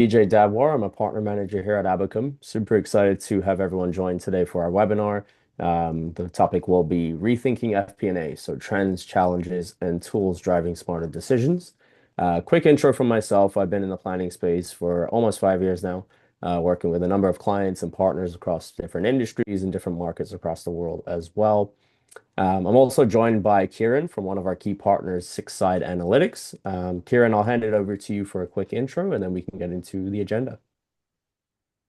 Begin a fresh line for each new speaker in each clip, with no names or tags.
DJ Dabwar. I'm a partner manager here at Abacum. Super excited to have everyone join today for our webinar. The topic will be rethinking FP&A, so trends, challenges, and tools driving smarter decisions. Quick intro from myself. I've been in the planning space for almost 5 years now, working with a number of clients and partners across different industries and different markets across the world as well. I'm also joined by Kieran from one of our key partners, Sixside Analytics. Kieran, I'll hand it over to you for a quick intro, and then we can get into the agenda.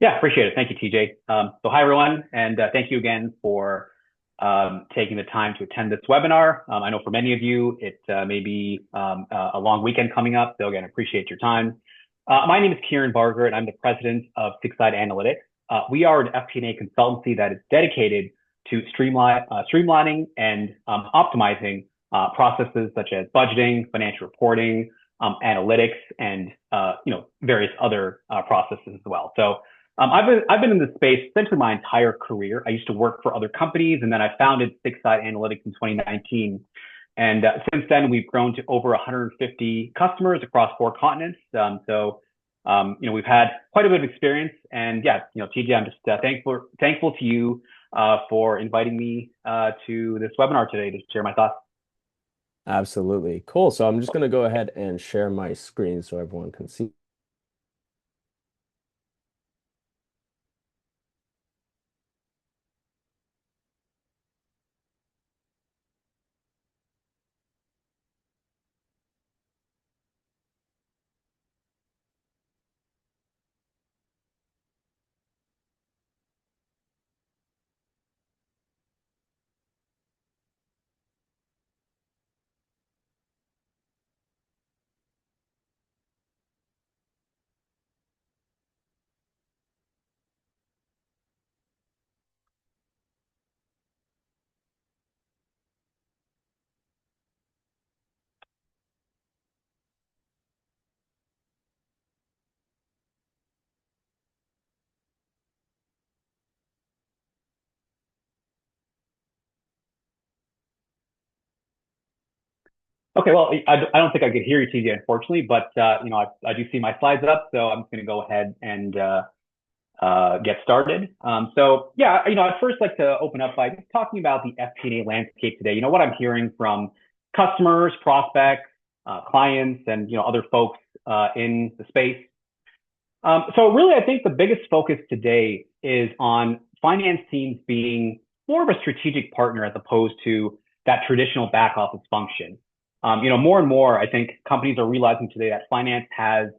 Yeah, appreciate it. Thank you, TJ. Hi, everyone, and thank you again for taking the time to attend this webinar. I know for many of you, it may be a long weekend coming up, so again, appreciate your time. My name is Kieran Barger, and I'm the president of Sixside Analytics. We are an FP&A consultancy that is dedicated to streamlining and optimizing processes such as budgeting, financial reporting, analytics, and various other processes as well. So I've been in this space essentially my entire career. I used to work for other companies, and then I founded Sixside Analytics in 2019. And since then, we've grown to over 150 customers across 4 continents. We've had quite a bit of experience. And yeah, TJ, I'm just thankful to you for inviting me to this webinar today to share my thoughts.
Absolutely. Cool. So I'm just going to go ahead and share my screen so everyone can see.
Okay, well, I don't think I could hear you, TJ, unfortunately, but I do see my slides up, so I'm just going to go ahead and get started. I'd first like to open up by just talking about the FP&A landscape today. What I'm hearing from customers, prospects, clients, and other folks in the space. Really, I think the biggest focus today is on finance teams being more of a strategic partner as opposed to that traditional back office function. More and more, I think companies are realizing today that finance has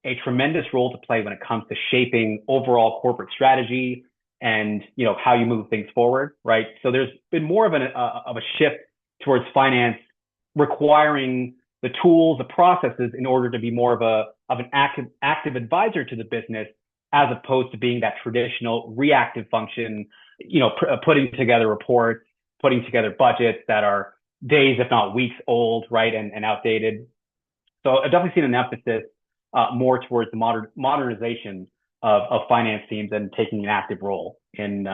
a tremendous role to play when it comes to shaping overall corporate strategy and how you move things forward, right? So there's been more of a shift towards finance requiring the tools, the processes in order to be more of an active advisor to the business as opposed to being that traditional reactive function, putting together reports, putting together budgets that are days, if not weeks old, right, and outdated. So I've definitely seen an emphasis more towards the modernization of finance teams and taking an active role in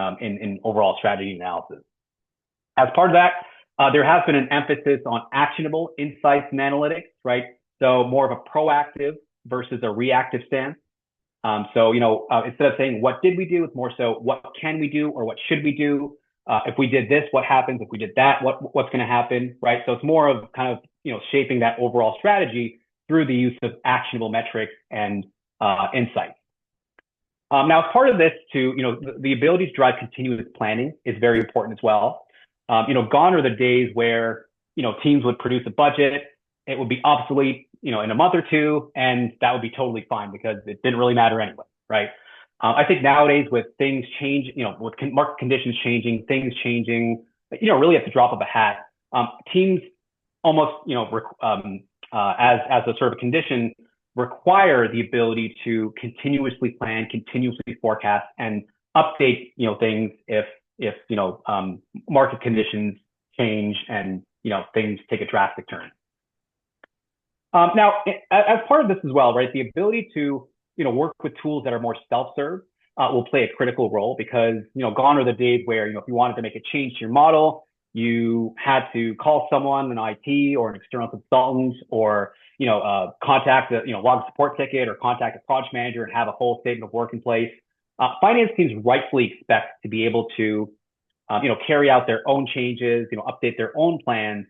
overall strategy analysis. As part of that, there has been an emphasis on actionable insights and analytics, right? So more of a proactive versus a reactive stance. Instead of saying what did we do, it's more so what can we do or what should we do? If we did this, what happens? If we did that, what's going to happen, right? So it's more of kind of shaping that overall strategy through the use of actionable metrics and insights. Now, as part of this, the ability to drive continuous planning is very important as well. Gone are the days where teams would produce a budget, it would be obsolete, in a month or two, and that would be totally fine because it didn't really matter anyway, right? I think nowadays with things change, with market conditions changing, things changing, really at the drop of a hat, teams almost, as a sort of condition, require the ability to continuously plan, continuously forecast, and update, things if market conditions change and things take a drastic turn. Now, as part of this as well, right, the ability to work with tools that are more self-serve will play a critical role because, gone are the days where, if you wanted to make a change to your model, you had to call someone, an IT or an external consultant, or, contact a log a support ticket or contact a project manager and have a whole statement of work in place. Finance teams rightfully expect to be able to carry out their own changes, update their own plans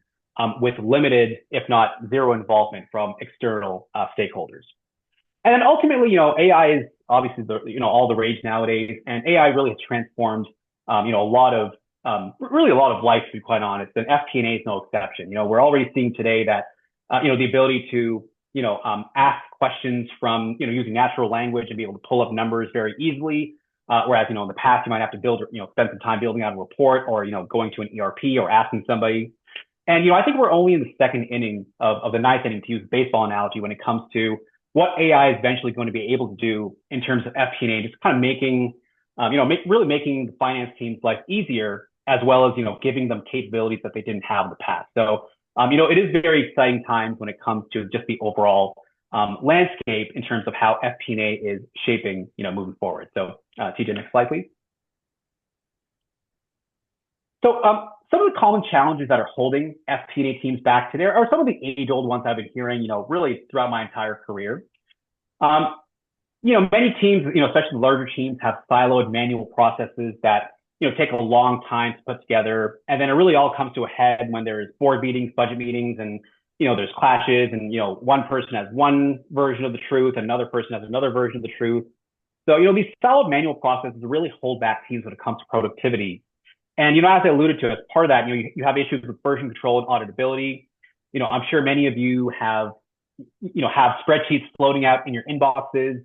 with limited, if not zero, involvement from external stakeholders. And then ultimately, AI is obviously all the rage nowadays, and AI really has transformed, a lot of really a lot of life, to be quite honest. And FP&A is no exception. We're already seeing today that, the ability to, ask questions from, using natural language and be able to pull up numbers very easily. Whereas, in the past, you might have to spend some time building out a report or, going to an ERP or asking somebody. And, I think we're only in the second inning of the ninth inning, to use a baseball analogy, when it comes to what AI is eventually going to be able to do in terms of FP&A, just kind of making, really making the finance team's life easier, as well as, giving them capabilities that they didn't have in the past. So, it is very exciting times when it comes to just the overall landscape in terms of how FP&A is shaping, moving forward. So, TJ, next slide, please. So, some of the common challenges that are holding FP&A teams back today are some of the age-old ones I've been hearing, really throughout my entire career. Many teams, especially larger teams, have siloed manual processes that, take a long time to put together. And then it really all comes to a head when there's board meetings, budget meetings, and, there's clashes, and, one person has one version of the truth, another person has another version of the truth. So, these siloed manual processes really hold back teams when it comes to productivity. And, as I alluded to, as part of that, you have issues with version control and auditability. I'm sure many of you have spreadsheets floating out in your inboxes,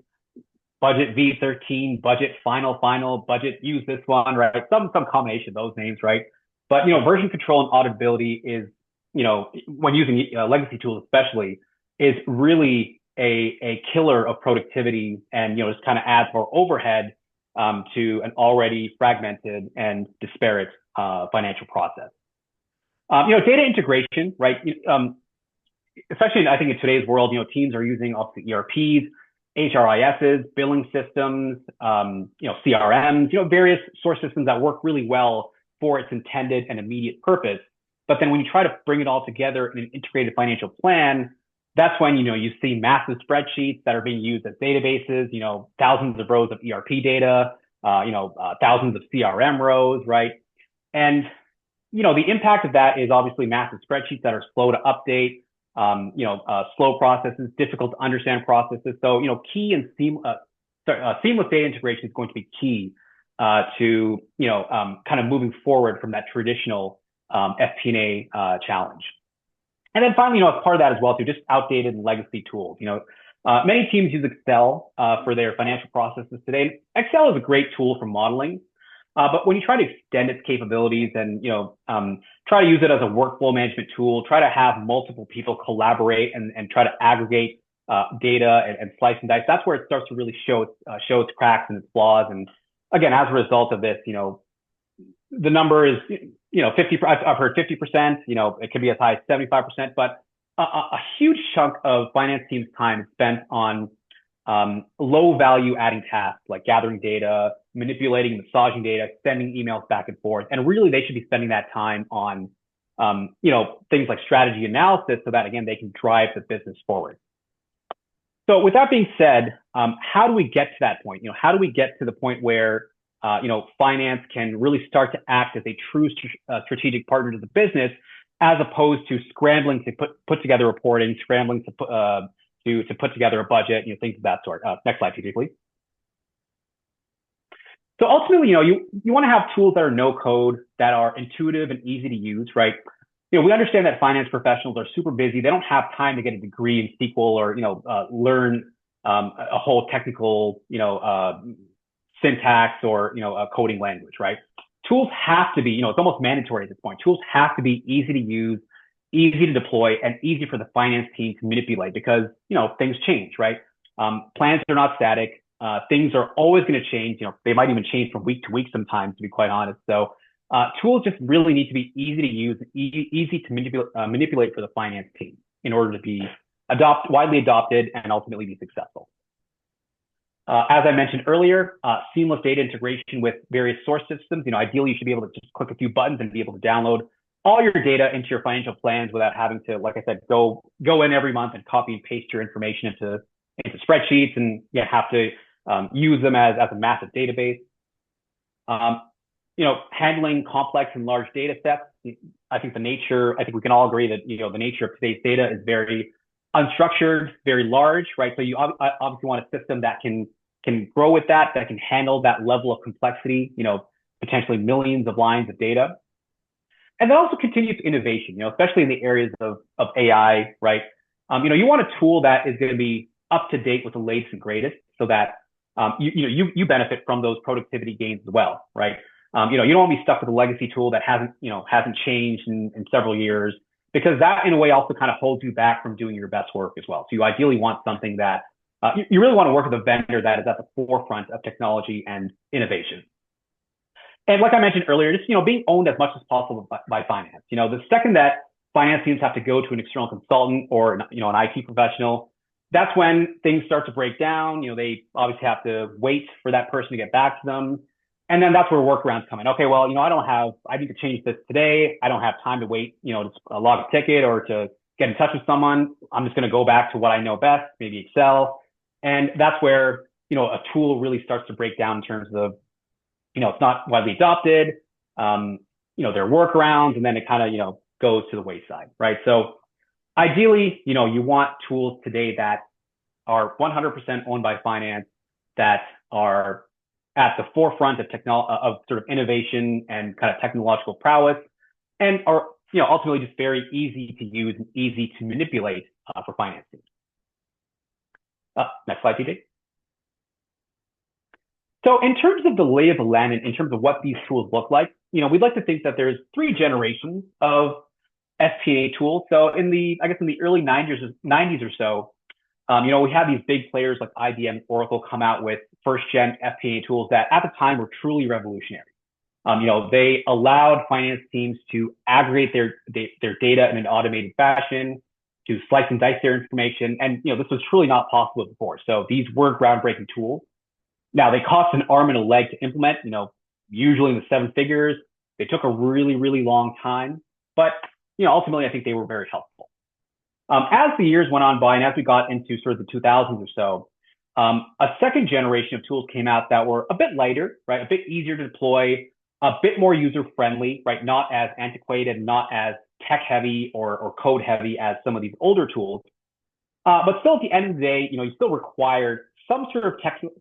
budget V13, budget final, budget use this one, right? Some combination of those names, right? But, version control and auditability is, when using legacy tools especially, is really a killer of productivity, and, just kind of adds more overhead to an already fragmented and disparate financial process. Data integration, right? Especially, I think, in today's world, teams are using obviously ERPs, HRISs, billing systems, CRMs, various source systems that work really well for its intended and immediate purpose. But then when you try to bring it all together in an integrated financial plan, that's when, you see massive spreadsheets that are being used as databases, thousands of rows of ERP data, thousands of CRM rows, right? And, the impact of that is obviously massive spreadsheets that are slow to update, slow processes, difficult to understand processes. So, key and seamless data integration is going to be key to, kind of moving forward from that traditional FP&A challenge. And then finally, as part of that as well, too, just outdated legacy tools. Many teams use Excel for their financial processes today. Excel is a great tool for modeling, but when you try to extend its capabilities and try to use it as a workflow management tool, try to have multiple people collaborate and try to aggregate data and slice and dice, that's where it starts to really show its cracks and its flaws. And again, as a result of this, the number is 50. I've heard 50%. It can be as high as 75%, but a huge chunk of finance teams' time is spent on low value adding tasks like gathering data, manipulating, massaging data, sending emails back and forth. And really, they should be spending that time on things like strategy analysis, so that, again, they can drive the business forward. So with that being said, how do we get to that point? How do we get to the point where finance can really start to act as a true strategic partner to the business, as opposed to scrambling to put together reporting, scrambling to put together a budget, things of that sort. Next slide, please. So ultimately, you want to have tools that are no code, that are intuitive and easy to use, right? We understand that finance professionals are super busy. They don't have time to get a degree in SQL or, learn a whole technical, syntax or, a coding language, right? Tools have to be, it's almost mandatory at this point. Tools have to be easy to use, easy to deploy, and easy for the finance team to manipulate, because, things change, right? Plans are not static. Things are always going to change. They might even change from week to week sometimes, to be quite honest. So tools just really need to be easy to use, easy to manipulate for the finance team in order to be widely adopted and ultimately be successful. As I mentioned earlier, seamless data integration with various source systems. Ideally, you should be able to just click a few buttons and be able to download all your data into your financial plans without having to, like I said, go in every month and copy and paste your information into spreadsheets and have to use them as a massive database. Um, handling complex and large data sets. I think we can all agree that, the nature of today's data is very unstructured, very large, right? So you obviously want a system that can grow with that can handle that level of complexity, potentially millions of lines of data. And then also continuous innovation, especially in the areas of AI, right? You want a tool that is going to be up to date with the latest and greatest so that you benefit from those productivity gains as well, right? You don't want to be stuck with a legacy tool that hasn't changed in several years, because that in a way also kind of holds you back from doing your best work as well. So you ideally want something that you really want to work with a vendor that is at the forefront of technology and innovation. And like I mentioned earlier, just being owned as much as possible by finance. The second that finance teams have to go to an external consultant or an IT professional, that's when things start to break down. They obviously have to wait for that person to get back to them. And then that's where workarounds come in. Okay, well, I need to change this today. I don't have time to wait, to log a ticket or to get in touch with someone. I'm just going to go back to what I know best, maybe Excel. And that's where, a tool really starts to break down in terms of, it's not widely adopted. There are workarounds, and then it kind of, goes to the wayside, right? So ideally, you want tools today that are 100% owned by finance, that are at the forefront of of sort of innovation and kind of technological prowess, and are ultimately just very easy to use and easy to manipulate for finance teams. Next slide, TJ. So in terms of the lay of the land, and in terms of what these tools look like, we'd like to think that there's 3 generations of FP&A tools. So in the early 90s or so, we had these big players like IBM, Oracle come out with first-gen FP&A tools that at the time were truly revolutionary. They allowed finance teams to aggregate their data in an automated fashion, to slice and dice their information. And, this was truly not possible before. So these were groundbreaking tools. Now, they cost an arm and a leg to implement, usually in the 7 figures. They took a really, really long time. But, ultimately, I think they were very helpful. As the years went on by and as we got into sort of the 2000s or so, a second generation of tools came out that were a bit lighter, right? A bit easier to deploy, a bit more user-friendly, right? Not as antiquated, not as tech-heavy or code-heavy as some of these older tools. But still, at the end of the day, you still required some sort of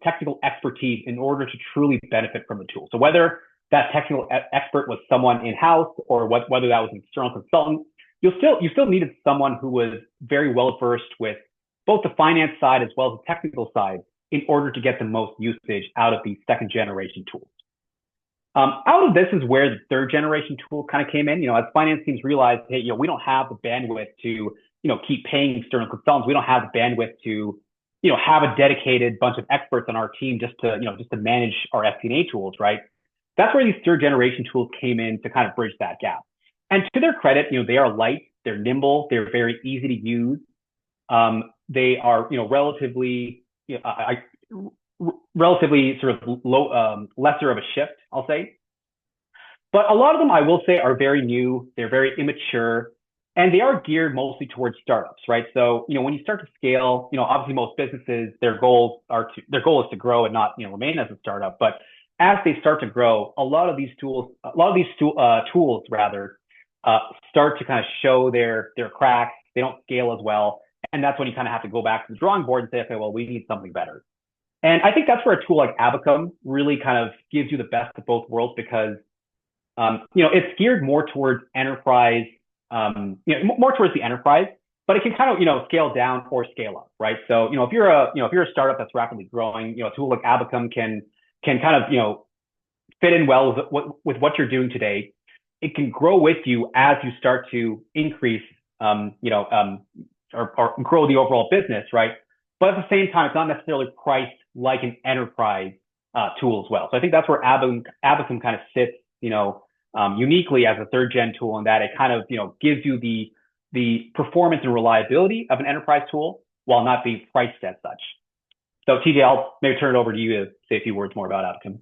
technical expertise in order to truly benefit from the tool. So whether that technical expert was someone in-house or whether that was an external consultant, you still needed someone who was very well versed with both the finance side as well as the technical side in order to get the most usage out of these second generation tools. Out of this is where the third generation tool kind of came in. As finance teams realized, hey, we don't have the bandwidth to, keep paying external consultants. We don't have the bandwidth to, have a dedicated bunch of experts on our team just to manage our FP&A tools, right? That's where these third generation tools came in to kind of bridge that gap. And to their credit, they are light, they're nimble, they're very easy to use. They are, relatively sort of low, lesser of a shift, I'll say. But a lot of them, I will say, are very new. They're very immature, and they are geared mostly towards startups, right? So, when you start to scale, obviously most businesses, their goal is to grow and not, remain as a startup. But as they start to grow, a lot of these tools rather, start to kind of show their cracks. They don't scale as well. And that's when you kind of have to go back to the drawing board and say, okay, well, we need something better. And I think that's where a tool like Abacum really kind of gives you the best of both worlds, because, it's geared more towards enterprise, more towards the enterprise, but it can kind of, scale down or scale up, right? So, if you're a startup that's rapidly growing, a tool like Abacum can kind of, fit in well with what you're doing today. It can grow with you as you start to increase, or grow the overall business, right? But at the same time, it's not necessarily priced like an enterprise tool as well. So I think that's where Abacum kind of sits, uniquely as a third gen tool, in that it kind of, gives you the performance and reliability of an enterprise tool while not being priced as such. So TJ, I'll maybe turn it over to you to say a few words more about Abacum.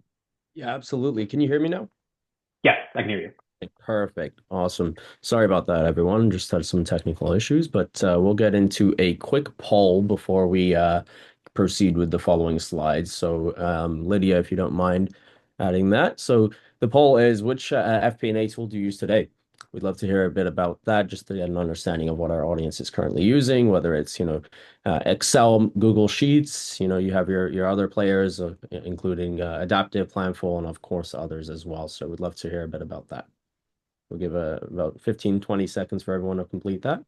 Yeah, absolutely. Can you hear me now?
Yes, I can hear you.
Perfect. Awesome. Sorry about that, everyone. Just had some technical issues, but we'll get into a quick poll before we proceed with the following slides. So, Lydia, if you don't mind adding that. So, the poll is which FP&A tool do you use today? We'd love to hear a bit about that, just to get an understanding of what our audience is currently using, whether it's, Excel, Google Sheets, you have your other players, including Adaptive, Planful, and of course others as well. So, we'd love to hear a bit about that. We'll give about 15, 20 seconds for everyone to complete that.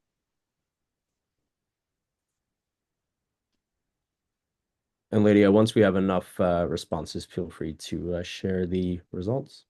And Lydia, once we have enough responses, feel free to share the results.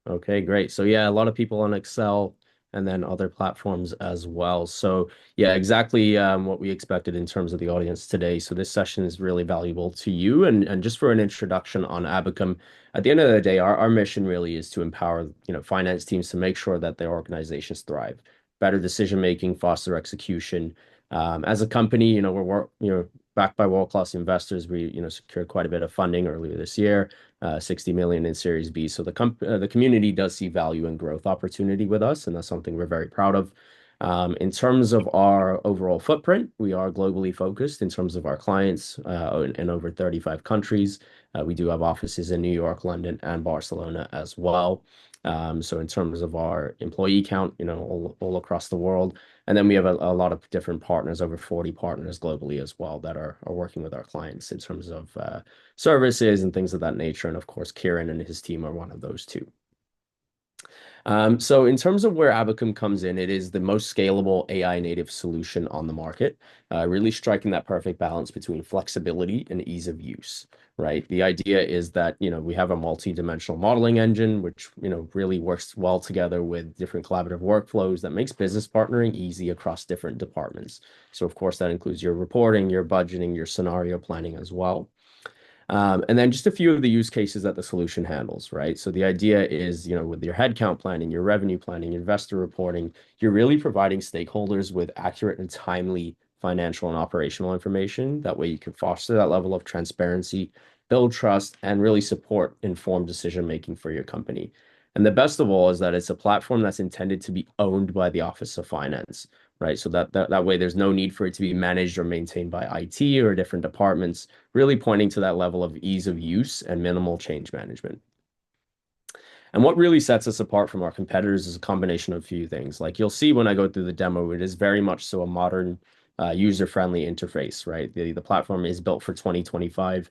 Okay, great. So yeah, a lot of people on Excel and then other platforms as well. So yeah, exactly what we expected in terms of the audience today. So this session is really valuable to you. And just for an introduction on Abacum, at the end of the day, our mission really is to empower, finance teams to make sure that their organizations thrive, better decision making, faster execution. As a company, we're backed by world-class investors. We, secured quite a bit of funding earlier this year. 60 million in Series B. So the community does see value and growth opportunity with us, and that's something we're very proud of. In terms of our overall footprint, we are globally focused in terms of our clients in over 35 countries. We do have offices in New York, London, and Barcelona as well. So in terms of our employee count, all across the world. And then we have a lot of different partners, over 40 partners globally as well, that are working with our clients in terms of services and things of that nature. And of course, Kieran and his team are one of those too. So in terms of where Abacum comes in, it is the most scalable AI native solution on the market, really striking that perfect balance between flexibility and ease of use, right? The idea is that, we have a multi-dimensional modeling engine, which, really works well together with different collaborative workflows that makes business partnering easy across different departments. So of course, that includes your reporting, your budgeting, your scenario planning as well. And then just a few of the use cases that the solution handles, right? So the idea is, with your headcount planning, your revenue planning, investor reporting, you're really providing stakeholders with accurate and timely financial and operational information. That way you can foster that level of transparency, build trust, and really support informed decision making for your company. And the best of all is that it's a platform that's intended to be owned by the Office of Finance, right? So that way there's no need for it to be managed or maintained by IT or different departments, really pointing to that level of ease of use and minimal change management. And what really sets us apart from our competitors is a combination of a few things. Like you'll see when I go through the demo, it is very much so a modern, user-friendly interface, right? The platform is built for 2025.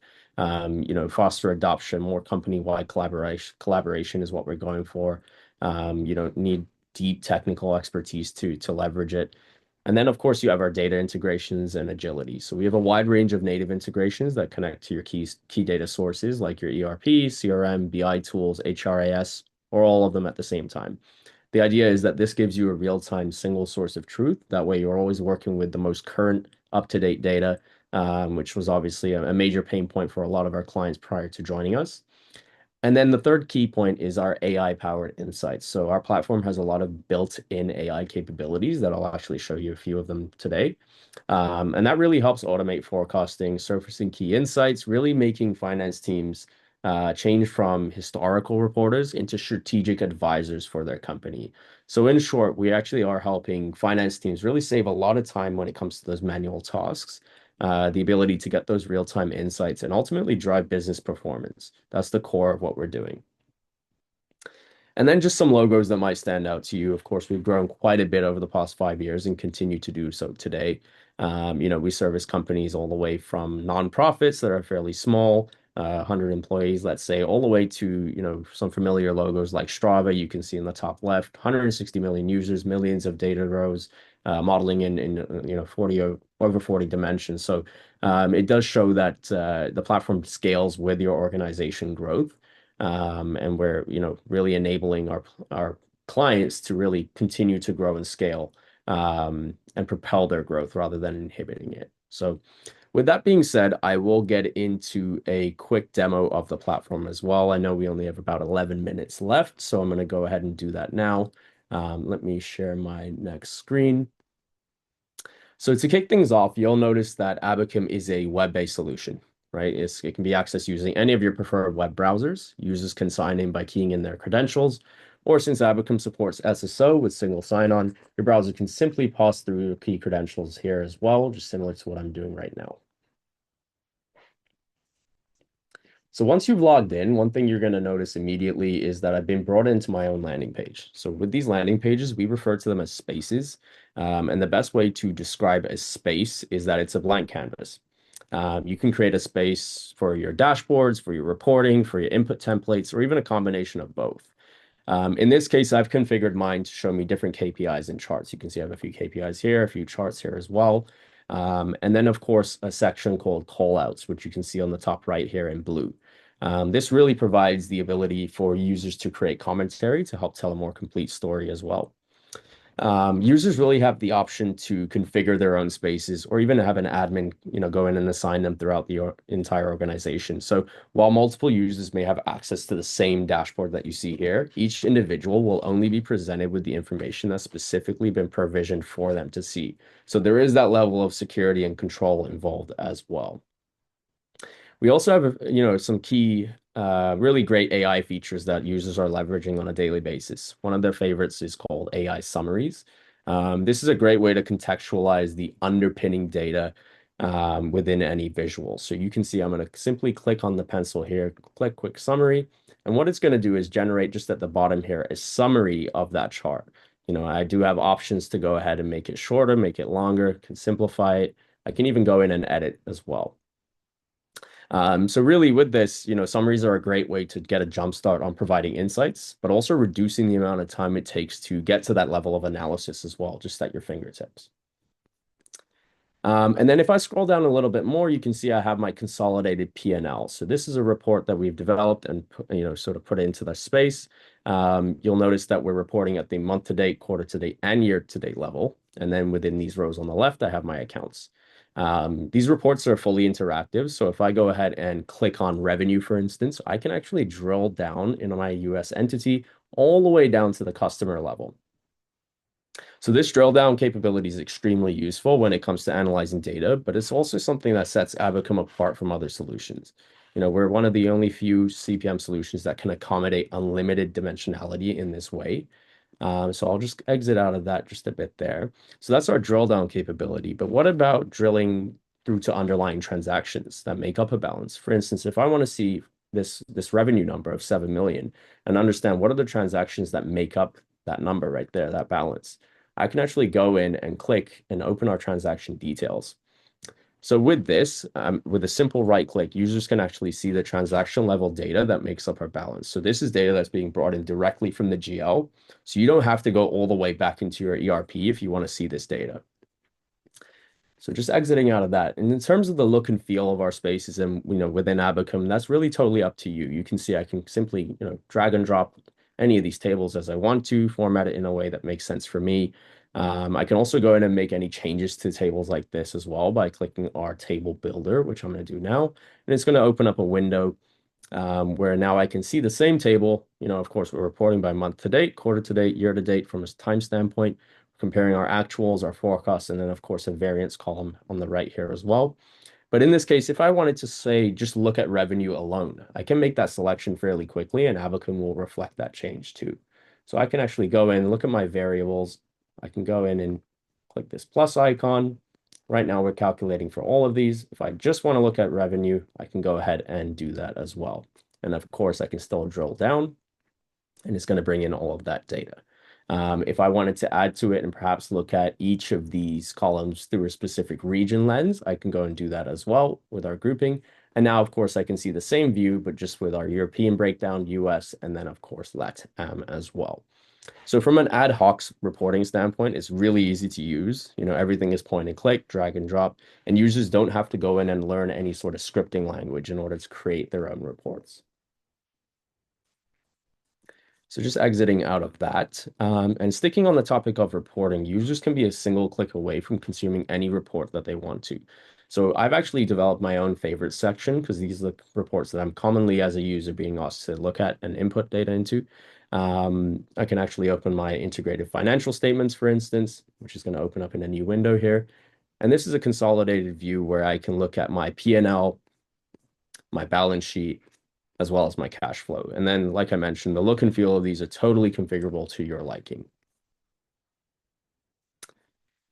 Foster adoption, more company-wide collaboration is what we're going for. You don't need deep technical expertise to leverage it. And then, of course, you have our data integrations and agility. So we have a wide range of native integrations that connect to your key data sources like your ERP, CRM, BI tools, HRIS, or all of them at the same time. The idea is that this gives you a real-time single source of truth. That way, you're always working with the most current, up-to-date data, which was obviously a major pain point for a lot of our clients prior to joining us. And then the third key point is our AI-powered insights. So our platform has a lot of built-in AI capabilities that I'll actually show you a few of them today. And that really helps automate forecasting, surfacing key insights, really making finance teams change from historical reporters into strategic advisors for their company. So in short, we actually are helping finance teams really save a lot of time when it comes to those manual tasks, the ability to get those real-time insights and ultimately drive business performance. That's the core of what we're doing. And then just some logos that might stand out to you. Of course, we've grown quite a bit over the past 5 years and continue to do so today. We service companies all the way from nonprofits that are fairly small, 100 employees, let's say, all the way to, some familiar logos like Strava, you can see in the top left, 160 million users, millions of data rows, modeling in over 40 dimensions. So it does show that the platform scales with your organization growth. And we're, really enabling our clients to really continue to grow and scale and propel their growth rather than inhibiting it. So with that being said, I will get into a quick demo of the platform as well. I know we only have about 11 minutes left, so I'm going to go ahead and do that now. Let me share my next screen. So to kick things off, you'll notice that Abacum is a web-based solution. right? It can be accessed using any of your preferred web browsers. Users can sign in by keying in their credentials, or since Abacum supports SSO with single sign-on, your browser can simply pass through your key credentials here as well, just similar to what I'm doing right now. So once you've logged in, one thing you're going to notice immediately is that I've been brought into my own landing page. So with these landing pages, we refer to them as spaces. And the best way to describe a space is that it's a blank canvas. You can create a space for your dashboards, for your reporting, for your input templates, or even a combination of both. In this case, I've configured mine to show me different KPIs and charts. You can see I have a few KPIs here, a few charts here as well. And then, of course, a section called callouts, which you can see on the top right here in blue. This really provides the ability for users to create commentary to help tell a more complete story as well. Users really have the option to configure their own spaces or even have an admin, go in and assign them throughout the entire organization. So while multiple users may have access to the same dashboard that you see here, each individual will only be presented with the information that's specifically been provisioned for them to see. So there is that level of security and control involved as well. We also have, some key, really great AI features that users are leveraging on a daily basis. One of their favorites is called AI summaries. This is a great way to contextualize the underpinning data within any visual. So you can see I'm going to simply click on the pencil here, click quick summary. And what it's going to do is generate just at the bottom here a summary of that chart. I do have options to go ahead and make it shorter, make it longer, can simplify it. I can even go in and edit as well. So really with this, summaries are a great way to get a jump start on providing insights, but also reducing the amount of time it takes to get to that level of analysis as well, just at your fingertips. And then if I scroll down a little bit more, you can see I have my consolidated P&L. So this is a report that we've developed and sort of put into the space. You'll notice that we're reporting at the month to date, quarter to date, and year to date level. And then within these rows on the left, I have my accounts. These reports are fully interactive. So if I go ahead and click on revenue, for instance, I can actually drill down in my US entity all the way down to the customer level. So this drill down capability is extremely useful when it comes to analyzing data, but it's also something that sets Abacum apart from other solutions. We're one of the only few CPM solutions that can accommodate unlimited dimensionality in this way. So I'll just exit out of that just a bit there. So that's our drill down capability. But what about drilling through to underlying transactions that make up a balance? For instance, if I want to see this revenue number of 7 million and understand what are the transactions that make up that number right there, that balance, I can actually go in and click and open our transaction details. So with this, with a simple right click, users can actually see the transaction level data that makes up our balance. So this is data that's being brought in directly from the GL. So you don't have to go all the way back into your ERP if you want to see this data. So just exiting out of that. And in terms of the look and feel of our spaces and, within Abacum, that's really totally up to you. You can see I can simply, drag and drop any of these tables as I want to, format it in a way that makes sense for me. I can also go in and make any changes to tables like this as well by clicking our table builder, which I'm going to do now. And it's going to open up a window where now I can see the same table. Of course, we're reporting by month to date, quarter to date, year to date from a time standpoint, comparing our actuals, our forecasts, and then, of course, a variance column on the right here as well. But in this case, if I wanted to say, just look at revenue alone, I can make that selection fairly quickly and Abacum will reflect that change too. So I can actually go in, look at my variables. I can go in and click this plus icon. Right now we're calculating for all of these. If I just want to look at revenue, I can go ahead and do that as well. And of course, I can still drill down and it's going to bring in all of that data. If I wanted to add to it and perhaps look at each of these columns through a specific region lens, I can go and do that as well with our grouping. And now, of course, I can see the same view, but just with our European breakdown, US, and then, of course, LATAM as well. So from an ad hoc reporting standpoint, it's really easy to use. Everything is point and click, drag and drop, and users don't have to go in and learn any sort of scripting language in order to create their own reports. So just exiting out of that and sticking on the topic of reporting, users can be a single click away from consuming any report that they want to. So I've actually developed my own favorite section because these are the reports that I'm commonly as a user being asked to look at and input data into. I can actually open my integrated financial statements, for instance, which is going to open up in a new window here. And this is a consolidated view where I can look at my P&L, my balance sheet, as well as my cash flow. And then, like I mentioned, the look and feel of these are totally configurable to your liking.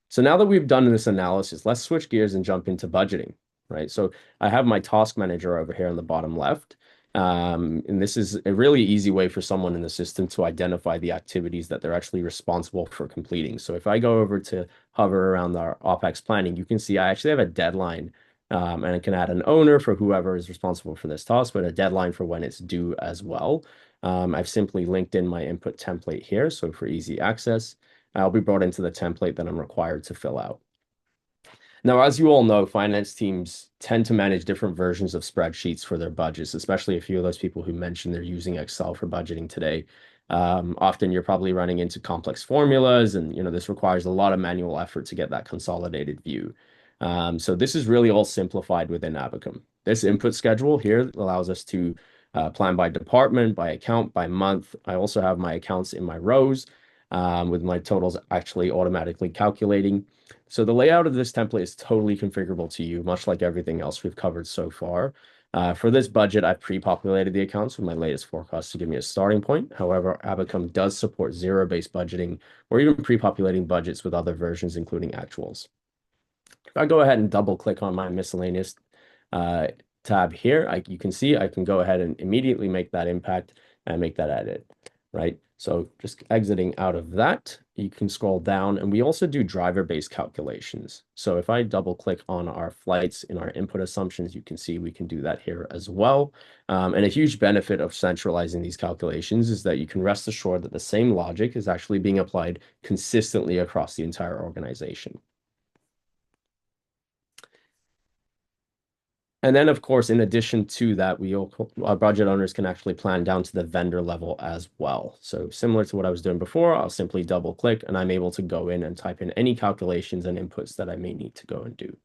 So now that we've done this analysis, let's switch gears and jump into budgeting, right? So I have my task manager over here on the bottom left. And this is a really easy way for someone in the system to identify the activities that they're actually responsible for completing. So if I go over to hover around our OpEx planning, you can see I actually have a deadline, and I can add an owner for whoever is responsible for this task, but a deadline for when it's due as well. I've simply linked in my input template here, so for easy access. I'll be brought into the template that I'm required to fill out. Now, as you all know, finance teams tend to manage different versions of spreadsheets for their budgets, especially a few of those people who mentioned they're using Excel for budgeting today. Often you're probably running into complex formulas, and this requires a lot of manual effort to get that consolidated view. So this is really all simplified within Abacum. This input schedule here allows us to plan by department, by account, by month. I also have my accounts in my rows, with my totals actually automatically calculating. So the layout of this template is totally configurable to you, much like everything else we've covered so far. For this budget, I've pre-populated the accounts with my latest forecast to give me a starting point. However, Abacum does support zero-based budgeting or even pre-populating budgets with other versions, including actuals. If I go ahead and double click on my miscellaneous uh, tab here, you can see I can go ahead and immediately make that impact and make that edit, right? So just exiting out of that, you can scroll down, and we also do driver-based calculations. So if I double click on our flights in our input assumptions, you can see we can do that here as well. And a huge benefit of centralizing these calculations is that you can rest assured that the same logic is actually being applied consistently across the entire organization. And then, of course, in addition to that, our budget owners can actually plan down to the vendor level as well. So similar to what I was doing before, I'll simply double click and I'm able to go in and type in any calculations and inputs that I may need to go and do.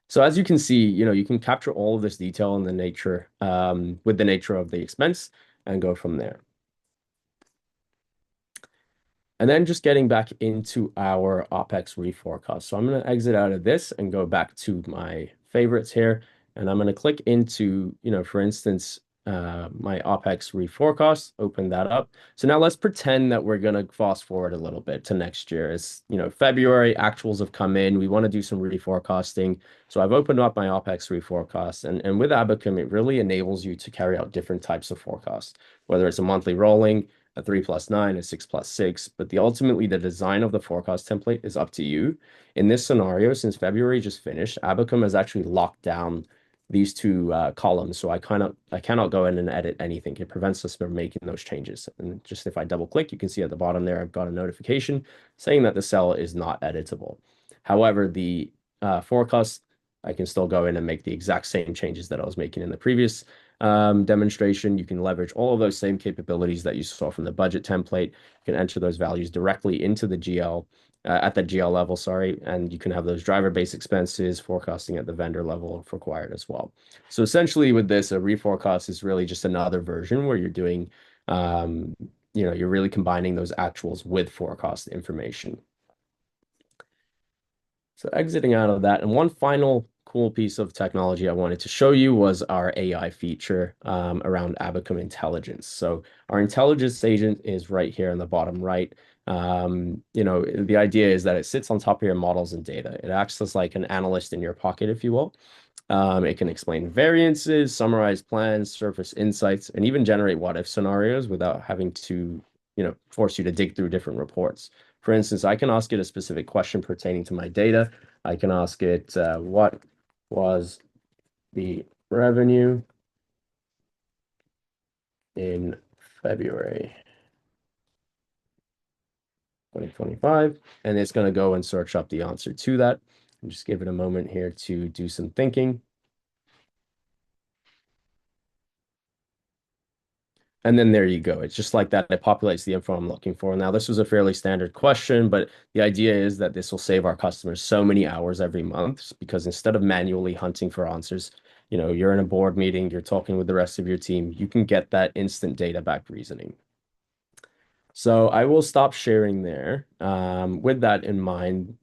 So as you can see, you can capture all of this detail in the nature, with the nature of the expense and go from there. And then just getting back into our OpEx reforecast. So I'm going to exit out of this and go back to my favorites here. And I'm going to click into, for instance, my OpEx reforecast, open that up. So now let's pretend that we're going to fast forward a little bit to next year. It's, February, actuals have come in. We want to do some reforecasting. So I've opened up my OpEx reforecast. And with Abacum, it really enables you to carry out different types of forecasts, whether it's a monthly rolling, a 3+9, a 6+6, but ultimately the design of the forecast template is up to you. In this scenario, since February just finished, Abacum has actually locked down these two columns, so I cannot go in and edit anything. It prevents us from making those changes. And just if I double click, you can see at the bottom there, I've got a notification saying that the cell is not editable. However, the forecast, I can still go in and make the exact same changes that I was making in the previous demonstration. You can leverage all of those same capabilities that you saw from the budget template. You can enter those values directly into the GL, at the GL level, sorry, and you can have those driver-based expenses forecasting at the vendor level if required as well. So essentially with this, a reforecast is really just another version where you're doing, you're really combining those actuals with forecast information. So exiting out of that, and one final cool piece of technology I wanted to show you was our AI feature around Abacum Intelligence. So our intelligence agent is right here in the bottom right. The idea is that it sits on top of your models and data. It acts as like an analyst in your pocket, if you will. It can explain variances, summarize plans, surface insights, and even generate what-if scenarios without having to, force you to dig through different reports. For instance, I can ask it a specific question pertaining to my data. I can ask it, what was the revenue in February 2025? And it's going to go and search up the answer to that. And just give it a moment here to do some thinking. And then there you go. It's just like that. It populates the info I'm looking for. Now, this was a fairly standard question, but the idea is that this will save our customers so many hours every month because instead of manually hunting for answers, you're in a board meeting, you're talking with the rest of your team, you can get that instant data back reasoning. So I will stop sharing there. With that in mind,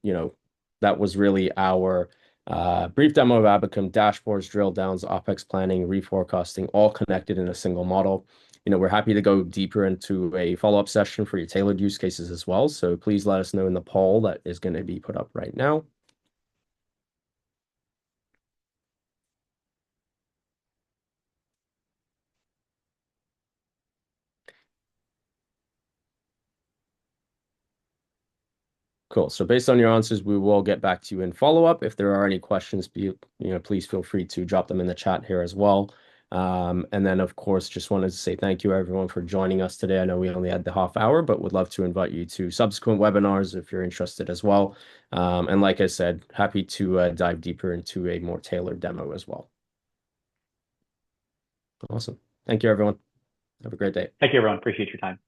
that was really our Brief demo of Abacum, dashboards, drill downs, OpEx planning, reforecasting, all connected in a single model. We're happy to go deeper into a follow-up session for your tailored use cases as well. So please let us know in the poll that is going to be put up right now. Cool. So based on your answers, we will get back to you in follow-up. If there are any questions, please feel free to drop them in the chat here as well. And then, of course, just wanted to say thank you, everyone, for joining us today. I know we only had the half hour, but would love to invite you to subsequent webinars if you're interested as well. And like I said, happy to dive deeper into a more tailored demo as well. Awesome. Thank you, everyone. Have a great day.
Thank you, everyone. Appreciate your time.